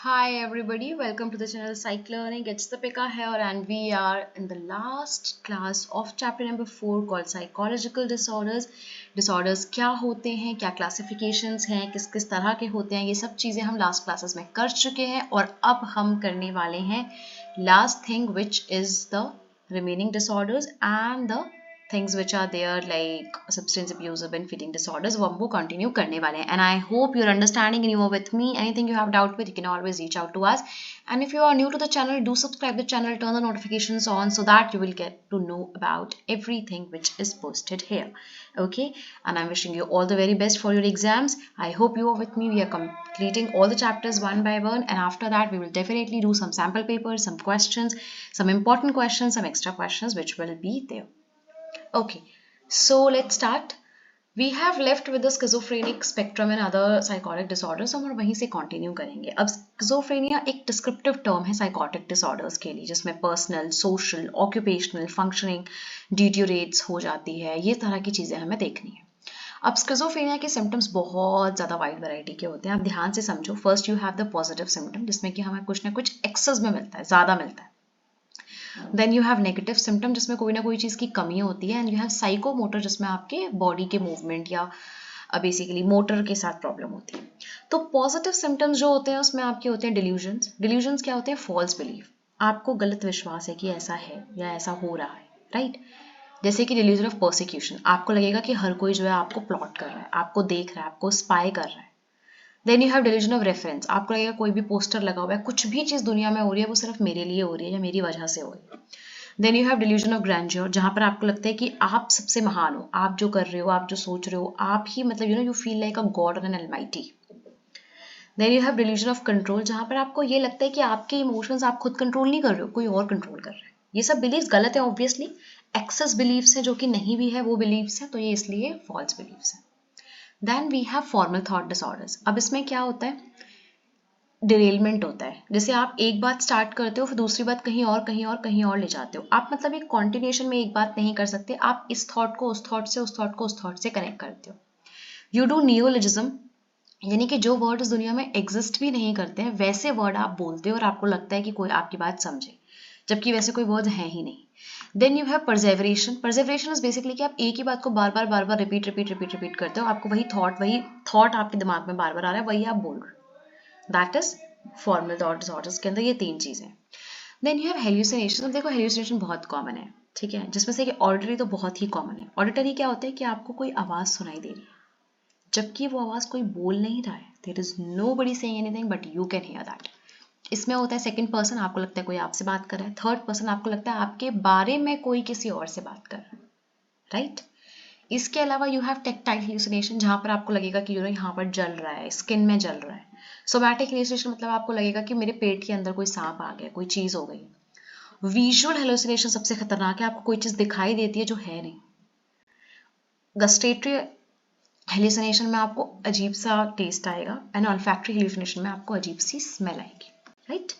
Hi everybody, welcome to the channel Psych Learning. It's Deepika here and we are in the last class of chapter number 4 called Psychological Disorders. Disorders क्या होते हैं, क्या classifications हैं, किस किस तरह के होते हैं, ये सब चीज़ें हम last classes में कर चुके हैं और अब हम करने वाले हैं last thing which is the remaining disorders and the things which are there like substance abuse or binge feeding disorders वो हमको continue करने वाले हैं and I hope you're understanding and you are with me. Anything you have doubt with you can always reach out to us, and if you are new to the channel do subscribe the channel, turn the notifications on so that you will get to know about everything which is posted here. Okay, and I'm wishing you all the very best for your exams. I hope you are with me. We are completing all the chapters one by one, and after that we will definitely do some sample papers, some questions, some important questions, some extra questions which will be there. Okay, so let's start. We have left with the schizophrenic spectrum and other psychotic disorders. हम वहीं से continue करेंगे. अब schizophrenia एक descriptive term है psychotic disorders के लिए, जिसमें personal, social, occupational, functioning deteriorates हो जाती है. ये तरह की चीज़ें हमें देखनी है. अब स्किज़ोफ्रेनिया के सिम्टम्स बहुत ज़्यादा वाइड वैरायटी के होते हैं. आप ध्यान से समझो. First you have the positive symptom, जिसमें कि हमें कुछ ना कुछ एक्सेस में मिलता है, ज़्यादा मिलता है. Then you have negative symptom, जिसमें कोई ना कोई चीज़ की कमी होती है. एंड यू हैव साइकोमोटर, जिसमें आपके बॉडी के मूवमेंट या बेसिकली मोटर के साथ प्रॉब्लम होती है. तो पॉजिटिव सिम्टम्स जो होते हैं उसमें आपके होते हैं डिल्यूजन्स. डिल्यूजन्स क्या होते हैं? False belief. आपको गलत विश्वास है कि ऐसा है या ऐसा हो रहा है, राइट? जैसे कि डिल्यूजन ऑफ परसिक्यूशन. आपको लगेगा कि हर कोई जो है आपको प्लॉट कर रहा है, आपको देख रहा है, आपको स्पाई कर रहा है. Then you have delusion of reference. आपको लगेगा कोई भी पोस्टर लगा हुआ है, कुछ भी चीज़ दुनिया में हो रही है वो सिर्फ मेरे लिए हो रही है या मेरी वजह से हो रही है. Then you have delusion of grandeur, जहाँ पर आपको लगता है कि आप सबसे महान हो, आप जो कर रहे हो, आप जो सोच रहे हो, आप ही मतलब you feel like a god और an almighty. Then you have delusion of control, जहाँ पर आपको ये लगता है कि आपके इमोशंस आप खुद कंट्रोल नहीं कर रहे हो, कोई और कंट्रोल कर रहा है. ये सब बिलीव्स गलत है ऑब्वियसली. एक्सेस बिलीव्स है जो कि नहीं भी है वो बिलीव्स है, तो ये इसलिए फॉल्स बिलीव्स है. Then we have formal thought disorders. अब इसमें क्या होता है? डिरेलमेंट होता है. जैसे आप एक बात स्टार्ट करते हो, फिर दूसरी बात कहीं और कहीं और कहीं और ले जाते हो. आप मतलब एक कॉन्टिन्यूएशन में एक बात नहीं कर सकते. आप इस थॉट को उस थॉट से, उस थॉट को उस थॉट से कनेक्ट करते हो. यू डू नियोलॉजिज्म, यानी कि जो वर्ड इस दुनिया में एग्जिस्ट भी नहीं करते हैं वैसे वर्ड आप बोलते हो और आपको लगता है कि कोई आपकी बात समझे, जबकि वैसे कोई वर्ड है ही नहीं. Then you have perseveration. Perseveration is basically कि आप एक ही बात को बार बार रिपीट करते हो. आपको वही थॉट आपके दिमाग में बार बार आ रहा है, वही आप बोल रहे हो. That is formal thought disorders के अंदर ये तीन चीजें. Then you have hallucination. अब देखो हेल्यूसिनेशन बहुत कॉमन है, ठीक है, जिसमें से कि ऑडिटरी तो बहुत ही कॉमन है. ऑडिटरी क्या होता है कि आपको कोई आवाज सुनाई दे रही है जबकि वो आवाज कोई बोल नहीं रहा है. There is nobody saying anything but you can hear that. इसमें होता है सेकंड पर्सन, आपको लगता है कोई आपसे बात कर रहा है. थर्ड पर्सन, आपको लगता है आपके बारे में कोई किसी और से बात कर रहा है, राइट? इसके अलावा यू हैव टेक्टाइल हेल्यूसिनेशन, जहाँ पर आपको लगेगा कि यहाँ पर जल रहा है, स्किन में जल रहा है. सोमैटिक हेल्यूसिनेशन मतलब आपको लगेगा कि मेरे पेट के अंदर कोई सांप आ गया, कोई चीज हो गई. विजुअल हेल्यूसिनेशन सबसे खतरनाक है, आपको कोई चीज दिखाई देती है जो है नहीं. गस्टेटरी हेल्यूसिनेशन में आपको अजीब सा टेस्ट आएगा एंड ऑल्फैक्टरी हेल्यूसिनेशन में आपको अजीब सी स्मेल आएगी, right?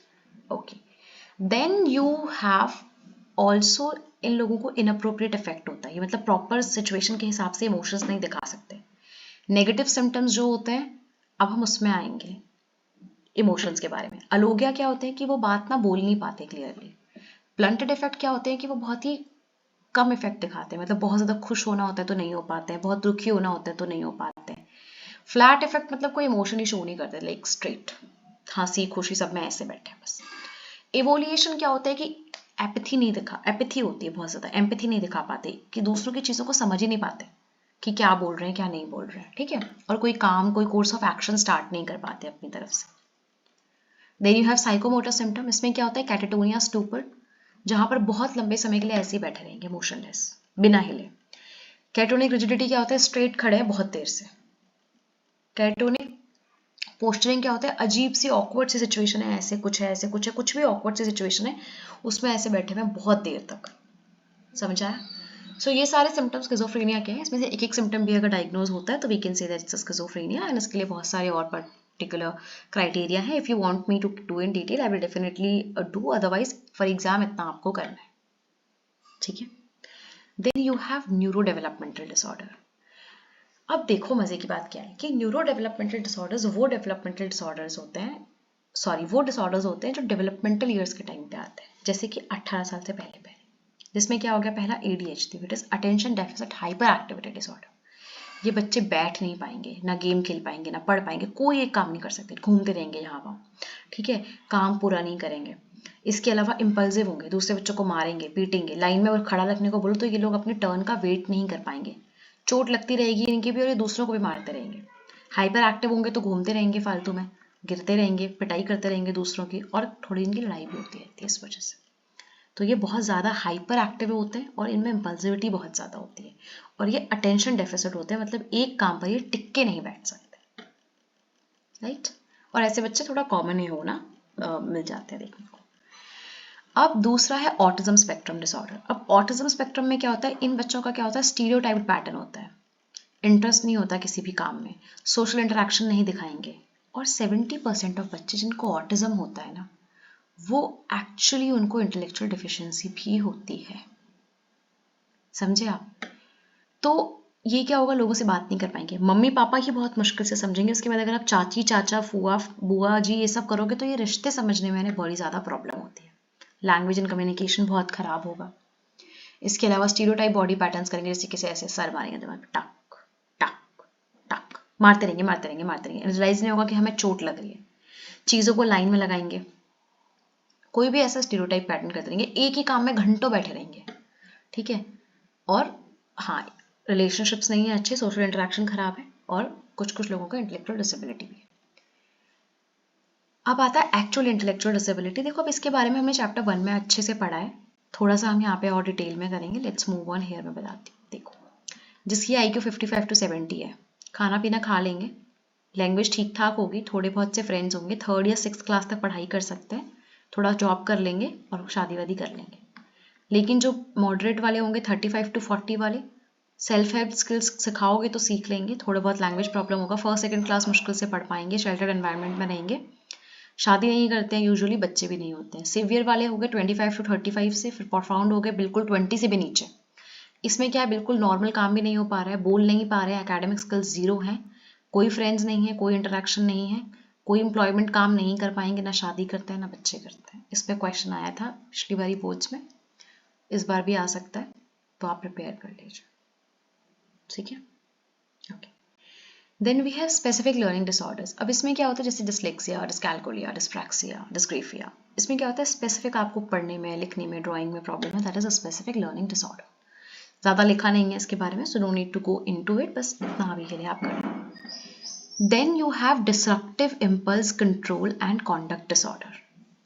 Okay. Then you have also, इन लोगों को इनअप्रोप्रिएट इफेक्ट होता है. ये मतलब प्रॉपर सिचुएशन के हिसाब से इमोशंस नहीं दिखा सकते. नेगेटिव सिम्टम्स जो होते हैं, अब हम उसमें आएंगे इमोशंस के बारे में. अलोगिया क्या होते हैं कि वो बात ना बोल नहीं पाते क्लियरली. ब्लंटेड इफेक्ट क्या होते हैं कि वो बहुत ही कम इफेक्ट दिखाते हैं, मतलब बहुत ज्यादा खुश होना होता है तो नहीं हो पाते हैं, बहुत दुखी होना होता है तो नहीं हो पाते हैं. फ्लैट इफेक्ट मतलब कोई इमोशन ही शो नहीं करते, लाइक स्ट्रेट हंसी खुशी सब में ऐसे बैठे हैं बस. इवोल्यूशन क्या होता है कि एपैथी होती है बहुत ज्यादा, एम्पैथी नहीं दिखा पाते, कि दूसरों की चीजों को समझ ही नहीं पाते कि क्या बोल रहे हैं क्या नहीं बोल रहे हैं, ठीक है, और कोई कोर्स ऑफ एक्शन स्टार्ट नहीं कर पाते अपनी तरफ से. Then you have psychomotor symptom. इसमें क्या होता है? कैटाटोनिया, स्टूपर, जहां पर बहुत लंबे समय के लिए ऐसे ही बैठे रहेंगे मोशनलेस, बिना हिले. कैटोनिक रिजिडिटी क्या होता है? स्ट्रेट खड़े हैं बहुत देर से. कैटोनिक पोस्चरिंग क्या होता है? अजीब सी ऑकवर्ड सी सिचुएशन है, ऐसे कुछ है, ऐसे कुछ है, कुछ भी ऑकवर्ड सी सिचुएशन है, उसमें ऐसे बैठे हुए बहुत देर तक. समझ आया? सो ये सारे सिम्टम्स स्किज़ोफ्रेनिया के हैं. इसमें से एक एक सिम्टम भी अगर डायग्नोज होता है तो we can say that it's schizophrenia, and इसके लिए बहुत सारे और पर्टिकुलर क्राइटेरिया है. If you want me to do in detail I will definitely do, otherwise for exam इतना आपको करना है, ठीक है. Then you have neurodevelopmental disorder. अब देखो मजे की बात क्या है कि न्यूरो डेवलपमेंटल डिसऑर्डर्स वो डेवलपमेंटल डिसऑर्डर्स होते हैं सॉरी वो डिसऑर्डर्स होते हैं जो डेवलपमेंटल ईयर्स के टाइम पे आते हैं, जैसे कि 18 साल से पहले पहले, जिसमें क्या हो गया, पहला ADHD, it is attention deficit hyper activity disorder. ये बच्चे बैठ नहीं पाएंगे, ना गेम खेल पाएंगे, ना पढ़ पाएंगे, कोई एक काम नहीं कर सकते, घूमते रहेंगे यहाँ वहाँ, ठीक है, काम पूरा नहीं करेंगे। इसके अलावा इम्पल्सिव होंगे, दूसरे बच्चों को मारेंगे, पीटेंगे, लाइन में खड़ा रखने को बोलो तो ये लोग अपने टर्न का वेट नहीं कर पाएंगे, चोट लगती रहेगी इनकी भी और ये दूसरों को भी मारते रहेंगे। हाइपर एक्टिव होंगे तो घूमते रहेंगे फालतू में, गिरते रहेंगे, पिटाई करते रहेंगे दूसरों की, और थोड़ी इनकी लड़ाई भी होती रहती है इस वजह से। तो ये बहुत ज़्यादा हाइपर एक्टिव होते हैं और इनमें इम्पल्सिविटी बहुत ज़्यादा होती है, और ये अटेंशन डेफिसिट होते हैं, मतलब एक काम पर ये टिक के नहीं बैठ सकते, राइट। और ऐसे बच्चे थोड़ा कॉमन ही होना मिल जाते हैं देखने को। अब दूसरा है ऑटिज्म स्पेक्ट्रम डिसऑर्डर। अब ऑटिज्म स्पेक्ट्रम में क्या होता है, इन बच्चों का क्या होता है, स्टीरियोटाइप्ड पैटर्न होता है, इंटरेस्ट नहीं होता किसी भी काम में, सोशल इंटरेक्शन नहीं दिखाएंगे, और 70% ऑफ बच्चे जिनको ऑटिज्म होता है ना, वो एक्चुअली उनको इंटेलेक्चुअल डिफिशियंसी भी होती है, समझे आप। तो ये क्या होगा, लोगों से बात नहीं कर पाएंगे, मम्मी पापा ही बहुत मुश्किल से समझेंगे, उसके बाद अगर आप चाची चाचा फूआ बुआ जी ये सब करोगे तो ये रिश्ते समझने में बड़ी ज़्यादा प्रॉब्लम होती है, लैंग्वेज एंड कम्युनिकेशन बहुत खराब होगा। इसके अलावा स्टीरियोटाइप बॉडी पैटर्न्स करेंगे, जैसे किसी ऐसे सर मारेंगे दिमाग पे, टक टक टक, मारते रहेंगे मारते रहेंगे मारते रहेंगे, रियलाइज नहीं होगा कि हमें चोट लग रही है, चीज़ों को लाइन में लगाएंगे, कोई भी ऐसा स्टीरियोटाइप पैटर्न करते रहेंगे, एक ही काम में घंटों बैठे रहेंगे, ठीक है। और हाँ, रिलेशनशिप्स नहीं है अच्छे, सोशल इंटरेक्शन खराब है, और कुछ कुछ लोगों का इंटेलेक्चुअल डिसेबिलिटी भी है। अब आता है एक्चुअल इंटेलेक्चुअल डिसेबिलिटी। देखो अब इसके बारे में हमने चैप्टर 1 में अच्छे से पढ़ा है, थोड़ा सा हम यहाँ पे और डिटेल में करेंगे। लेट्स मूव ऑन हियर, मैं बताती हूँ। देखो जिसकी IQ 55 to 70 है, खाना पीना खा लेंगे, लैंग्वेज ठीक ठाक होगी, थोड़े बहुत से फ्रेंड्स होंगे, 3rd या 6th क्लास तक पढ़ाई कर सकते हैं, थोड़ा जॉब कर लेंगे और शादी वादी कर लेंगे। लेकिन जो मॉडरेट वाले होंगे 35 to 40 वाले, सेल्फ हेल्प स्किल्स सिखाओगे तो सीख लेंगे, थोड़ा बहुत लैंग्वेज प्रॉब्लम होगा, 1st 2nd क्लास मुश्किल से पढ़ पाएंगे, शेल्टर्ड एनवायरनमेंट में रहेंगे, शादी नहीं करते हैं यूजुअली, बच्चे भी नहीं होते हैं। सिवियर वाले हो गए 25 to 35 से, फिर प्रोफाउंड हो गए बिल्कुल 20 से भी नीचे। इसमें क्या है, बिल्कुल नॉर्मल काम भी नहीं हो पा रहा है, बोल नहीं पा रहे हैं, एकेडमिक स्किल्स जीरो हैं, कोई फ्रेंड्स नहीं है, कोई इंटरेक्शन नहीं है, कोई एम्प्लॉयमेंट काम नहीं कर पाएंगे, ना शादी करते हैं ना बच्चे करते हैं। इस पर क्वेश्चन आया था पिछली बारी बोर्ड्स में, इस बार भी आ सकता है, तो आप प्रिपेयर कर लीजिए, ठीक है। Okay, then we have specific learning disorders. अब इसमें क्या होता है, जैसे डिसलेक्सिया, डिस्कैल्कुलिया, डिस्प्रैक्सिया, डिस्ग्राफिया, इसमें क्या होता है, स्पेसिफिक आपको पढ़ने में, लिखने में, ड्राइंग में प्रॉब्लम है, that is a specific learning disorder. ज़्यादा लिखा नहीं है इसके बारे में, so don't need to go into it, बस इतना अभी के लिए आप करें। Then you have disruptive impulse control and conduct disorder,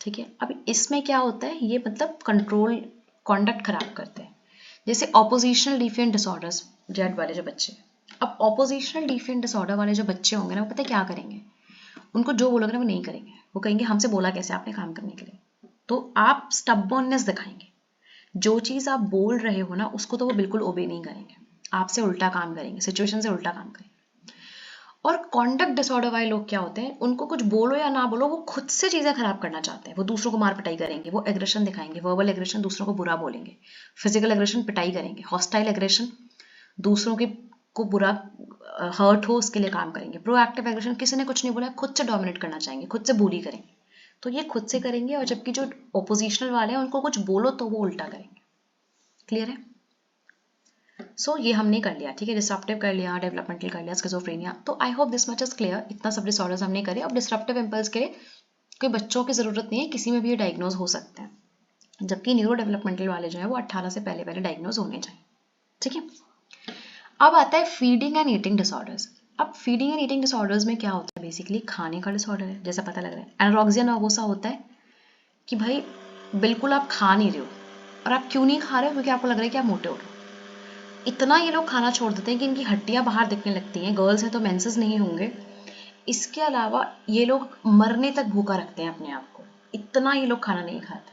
ठीक है। अब इसमें क्या होता है, ये मतलब कंट्रोल कॉन्डक्ट खराब करते हैं, जैसे ऑपोजिशनल डिफिएंट डिसऑर्डर्स, जेड वाले जो बच्चे। अब ऑपोजिशनल डिफिएंट डिसऑर्डर वाले जो बच्चे होंगे ना, वो पता है क्या करेंगे, उनको जो बोलोगे ना वो नहीं करेंगे, वो कहेंगे हमसे बोला कैसे आपने काम करने के लिए, तो आप स्टबर्ननेस दिखाएंगे, जो चीज़ आप बोल रहे हो ना उसको तो वो बिल्कुल ओबे नहीं करेंगे, आपसे उल्टा काम करेंगे, सिचुएशन से उल्टा काम करेंगे। और कॉन्डक्ट डिसऑर्डर वाले लोग क्या होते हैं, उनको कुछ बोलो या ना बोलो वो खुद से चीज़ें खराब करना चाहते हैं, वो दूसरों को मार पिटाई करेंगे, वो एग्रेशन दिखाएंगे, वर्बल एग्रेशन, दूसरों को बुरा बोलेंगे, फिजिकल एग्रेशन पिटाई करेंगे, हॉस्टाइल एग्रेशन दूसरों के को बुरा हर्ट हो उसके लिए काम करेंगे, प्रोएक्टिव एग्रेशन किसी ने कुछ नहीं बोला खुद से डोमिनेट करना चाहेंगे, खुद से बुली करेंगे, तो ये खुद से करेंगे। और जबकि जो ओपोजिशनल वाले हैं उनको कुछ बोलो तो वो उल्टा करेंगे। क्लियर है? सो ये हमने कर लिया, ठीक है, डिसरप्टिव कर लिया, डेवलपमेंटल कर लिया, स्किज़ोफ्रेनिया। तो I hope this much is clear, इतना सब डिसऑर्डर्स हमने करे। अब डिसरप्टिव इम्पल्स के लिए कोई बच्चों की ज़रूरत नहीं है, किसी में भी ये डायग्नोज हो सकते हैं, जबकि न्यूरो डेवलपमेंटल वाले जो है वो 18 से पहले पहले डायग्नोज होने चाहिए, ठीक है। अब आता है फीडिंग एंड ईटिंग डिसऑर्डर्स। अब फीडिंग एंड ईटिंग डिसऑर्डर्स में क्या होता है, बेसिकली खाने का डिसऑर्डर है, जैसा पता लग रहा है। एनोरेक्सिया नर्वोसा होता है कि भाई बिल्कुल आप खा नहीं रहे हो, और आप क्यों नहीं खा रहे हो, क्योंकि आपको लग रहा है कि आप मोटे हो रहे हो। इतना ये लोग खाना छोड़ देते हैं कि इनकी हड्डियां बाहर दिखने लगती हैं, गर्ल्स हैं तो मेंसेस नहीं होंगे। इसके अलावा ये लोग मरने तक भूखा रखते हैं अपने आप को, इतना ये लोग खाना नहीं खाते।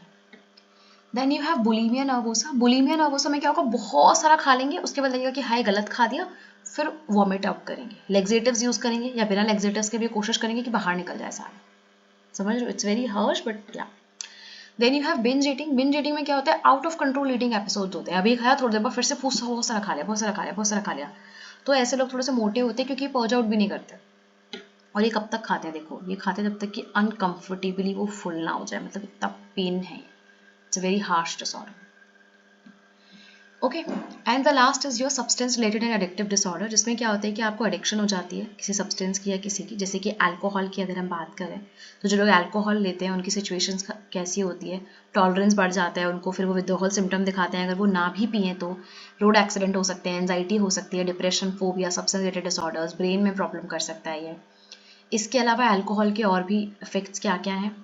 Then you have bulimia nervosa. Bulimia nervosa में क्या होगा, बहुत सारा खा लेंगे, उसके बाद लगेगा कि हाय गलत खा दिया, फिर वॉमिट आउट करेंगे, लेग्जेटिव्स यूज करेंगे या बिना लेग्जेटिव्स के भी कोशिश करेंगे कि बाहर निकल जाए सारा। समझ लो, it's very harsh but yeah. Then you have binge eating. Binge eating में क्या होता है, out of control eating episodes होते हैं, अभी खाया थोड़ी देर बाद फिर से बहुत सारा खा लिया, बहुत सारा खा लिया, बहुत सारा खा लिया। तो ऐसे लोग थोड़े से मोटे होते हैं क्योंकि पर्ज आउट भी नहीं करते, और ये कब तक खाते हैं, देखो ये खाते हैं जब तक कि अनकंफर्टेबली वो फुल ना हो जाए, मतलब इतना पेन है, it's a very harsh disorder. Okay, and the last is your substance related and addictive disorder, जिसमें क्या होता है कि आपको एडिक्शन हो जाती है किसी सब्सटेंस की या किसी की, जैसे कि अल्कोहल की अगर हम बात करें तो जो लोग अल्कोहल लेते हैं उनकी सिचुएशंस कैसी होती है, टॉलरेंस बढ़ जाता है उनको, फिर वो विथड्रॉल सिम्टम दिखाते हैं, अगर वो ना भी पिए तो रोड एक्सीडेंट हो सकते हैं, एंजाइटी हो सकती है, depression, phobia, substance related disorders, brain में प्रॉब्लम कर सकता है ये। इसके अलावा अल्कोहल के और भी इफेक्ट्स क्या क्या हैं,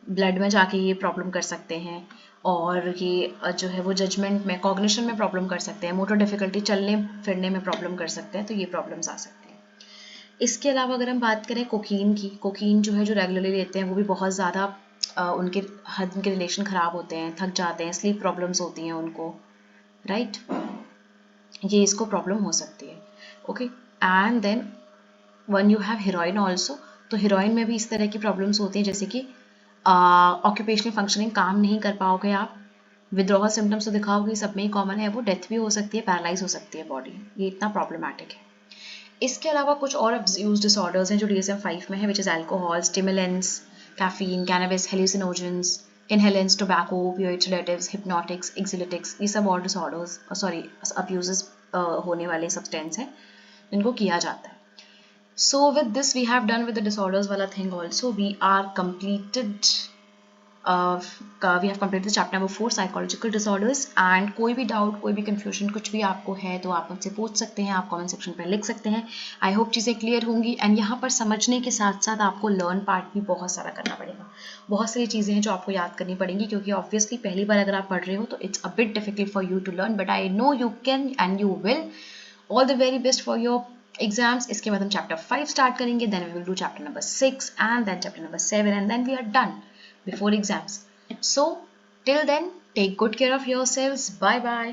ब्लड में जाके ये प्रॉब्लम कर सकते हैं, और ये जो है वो जजमेंट में, कॉग्निशन में प्रॉब्लम कर सकते हैं, मोटर डिफिकल्टी, चलने फिरने में प्रॉब्लम कर सकते हैं, तो ये प्रॉब्लम्स आ सकते हैं। इसके अलावा अगर हम बात करें कोकीन की, कोकीन जो है जो रेगुलरली लेते हैं वो भी बहुत ज़्यादा उनके उनके रिलेशन ख़राब होते हैं, थक जाते हैं, स्लीप प्रॉब्लम्स होती हैं उनको, राइट, ये इसको प्रॉब्लम हो सकती है। Okay, and then one you have heroin also, तो हीरोइन में भी इस तरह की प्रॉब्लम्स होती हैं, जैसे कि ऑक्यूपेशनल फंक्शनिंग, काम नहीं कर पाओगे आप, विद्रोहल सिम्टम्स तो दिखाओगे, सब में ही कॉमन है वो, डेथ भी हो सकती है, पैरालाइज हो सकती है बॉडी, ये इतना प्रॉब्लमैटिक है। इसके अलावा कुछ और अब्यूज डिसऑर्डर्स हैं जो DSM-5 में है, which is alcohol, stimulants, caffeine, cannabis, hallucinogens, inhalants, tobacco, opioid, sedatives, hypnotics, anxiolytics, ये सब और डिसऑर्डर्स, सॉरी अब्यूजेस होने वाले सब्सटेंस हैं जिनको किया जाता है। So with this we have done with the disorders wala thing also. We have completed the chapter number 4 psychological disorders, and कोई भी डाउट, कोई भी कंफ्यूजन, कुछ भी आपको है तो आप मुझसे पूछ सकते हैं, आप कमेंट सेक्शन पर लिख सकते हैं। आई होप चीज़ें क्लियर होंगी, एंड यहाँ पर समझने के साथ साथ आपको लर्न पार्ट भी बहुत सारा करना पड़ेगा, बहुत सारी चीज़ें हैं जो आपको याद करनी पड़ेंगी, क्योंकि ऑब्वियसली पहली बार अगर आप पढ़ रहे हो तो it's a bit difficult for you to learn, but I know you can and you will. All the very best for your exams. इसके बाद हम चैप्टर 5 स्टार्ट करेंगे, then we will do chapter number 6 and then chapter number 7, and then we are done before exams. So till then, take good care of yourselves. Bye bye.